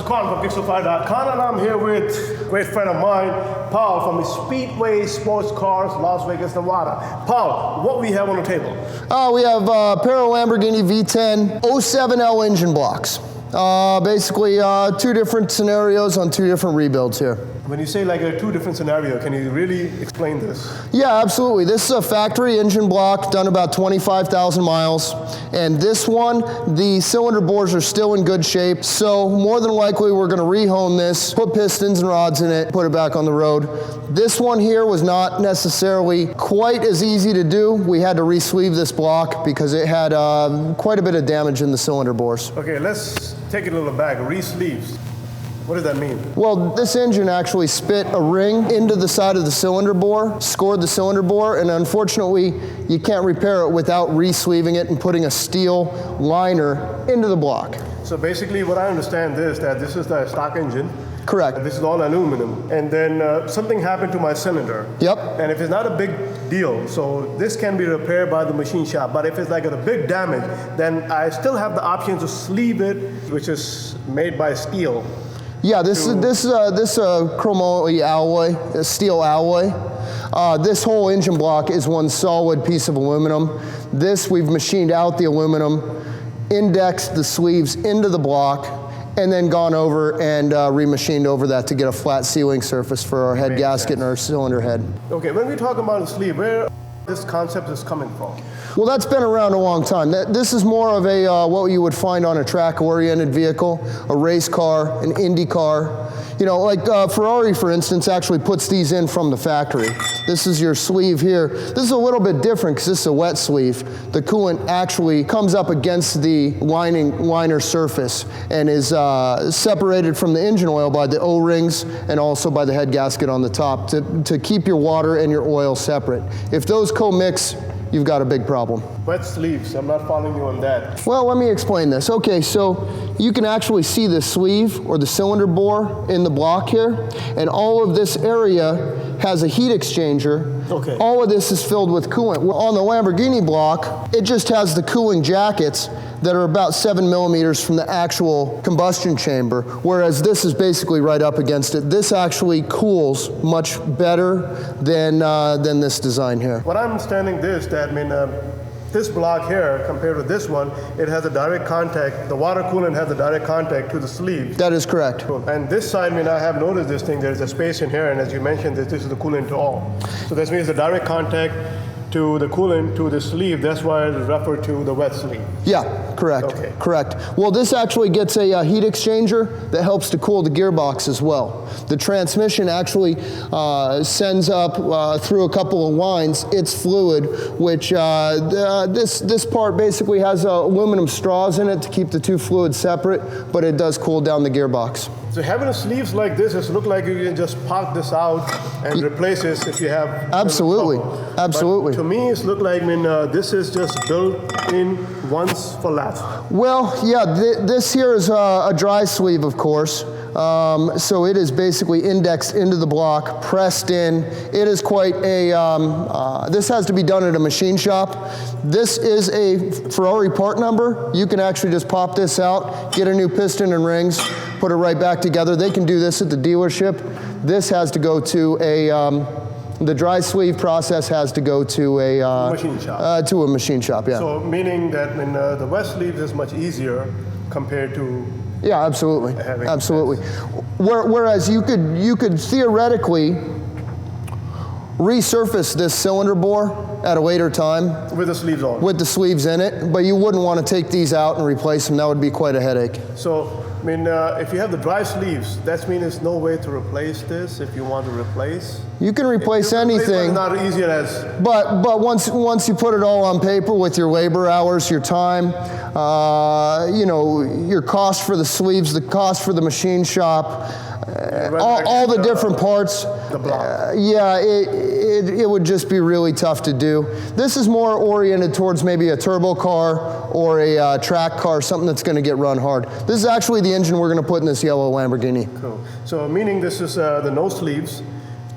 is Carl from Pixelfire.com, and I'm here with a great friend of mine, Paul from the Speedway Sports Cars, Las Vegas, Nevada. Paul, what we have on the table? We have a pair of Lamborghini V10 07L engine blocks. Basically, two different scenarios on two different rebuilds here. When you say like a two different scenario, can you really explain this? Yeah, absolutely. This is a factory engine block done about 25,000 miles. And this one, the cylinder bores are still in good shape. So more than likely, we're going to rehome this, put pistons and rods in it, put it back on the road. This one here was not necessarily quite as easy to do. We had to re-sleeve this block because it had quite a bit of damage in the cylinder bores. Okay, let's take it a little back. Re-sleeves. What does that mean? Well, this engine actually spit a ring into the side of the cylinder bore, scored the cylinder bore, and unfortunately, you can't repair it without re-sleeving it and putting a steel liner into the block. So basically, what I understand is that this is the stock engine. Correct. This is all aluminum. And then something happened to my cylinder. Yep. And if it's not a big deal, so this can be repaired by the machine shop. But if it's like a big damage, then I still have the option to sleeve it, which is made by steel. Yeah, this is a chromoly alloy, a steel alloy. This whole engine block is one solid piece of aluminum. This, we've machined out the aluminum, indexed the sleeves into the block, and then gone over and remachined over that to get a flat sealing surface for our head gasket and our cylinder head. Okay, when we talk about a sleeve, where this concept is coming from? Well, that's been around a long time. This is more of a what you would find on a track-oriented vehicle, a race car, an Indy car. You know, like Ferrari, for instance, actually puts these in from the factory. This is your sleeve here. This is a little bit different because this is a wet sleeve. The coolant actually comes up against the liner surface and is separated from the engine oil by the O-rings and also by the head gasket on the top to keep your water and your oil separate. If those co-mix, you've got a big problem. Wet sleeves, I'm not following you on that. Well, let me explain this. Okay, so you can actually see the sleeve or the cylinder bore in the block here, and all of this area has a heat exchanger. Okay. All of this is filled with coolant. On the Lamborghini block, it just has the cooling jackets that are about 7 millimeters from the actual combustion chamber, whereas this is basically right up against it. This actually cools much better than this design here. What I'm understanding this, that this block here compared to this one, it has a direct contact, the water coolant has a direct contact to the sleeve. That is correct. And this side, I have noticed this thing, there's a space in here, and as you mentioned, this is the coolant to all. So this means the direct contact to the coolant to the sleeve, that's why it's referred to the wet sleeve. Yeah, correct. Okay. Correct. Well, this actually gets a heat exchanger that helps to cool the gearbox as well. The transmission actually sends up through a couple of lines its fluid, which this part basically has aluminum straws in it to keep the two fluids separate, but it does cool down the gearbox. So having a sleeves like this, it looks like you can just pop this out and replace this if you have. Absolutely, absolutely. But to me, it looks like this is just built in once for life. Well, yeah, this here is a dry sleeve, of course. So it is basically indexed into the block, pressed in. It is quite a, this has to be done at a machine shop. This is a Ferrari part number. You can actually just pop this out, get a new piston and rings, put it right back together. They can do this at the dealership. This has to go to the dry sleeve process has to go to a machine shop. To a machine shop, yeah. So meaning that the wet sleeves is much easier compared to. Yeah, absolutely, absolutely. Whereas you could theoretically resurface this cylinder bore at a later time. With the sleeves on. With the sleeves in it, but you wouldn't want to take these out and replace them. That would be quite a headache. So, if you have the dry sleeves, that means there's no way to replace this if you want to replace? You can replace anything. It's not easy as. But once you put it all on paper with your labor hours, your time, your cost for the sleeves, the cost for the machine shop, all the different parts. The block. Yeah, it would just be really tough to do. This is more oriented towards maybe a turbo car or a track car, something that's going to get run hard. This is actually the engine we're going to put in this yellow Lamborghini. Cool. So meaning this is the no sleeves.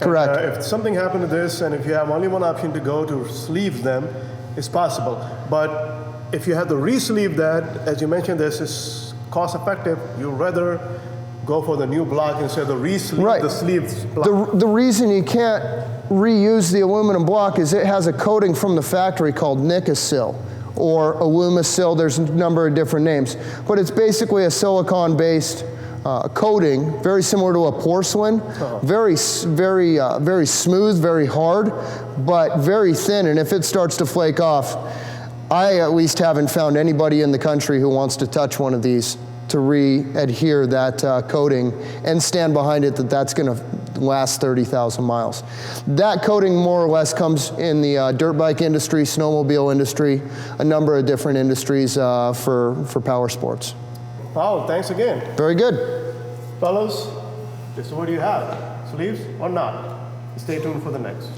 Correct. And, if something happened to this, and if you have only one option to go to sleeve them, it's possible. But if you have to re-sleeve that, as you mentioned, this is cost effective. You rather go for the new block instead of re-sleeve Right. the sleeves block? The reason you can't reuse the aluminum block is it has a coating from the factory called Nicosil or Alumisil. There's a number of different names, but it's basically a silicon-based coating, very similar to a porcelain, very smooth, very hard, but very thin. And if it starts to flake off, I at least haven't found anybody in the country who wants to touch one of these to re-adhere that coating and stand behind it that that's going to last 30,000 miles. That coating more or less comes in the dirt bike industry, snowmobile industry, a number of different industries for power sports. Paul, thanks again. Very good. Fellas, this is what you have. Sleeves or not? Stay tuned for the next.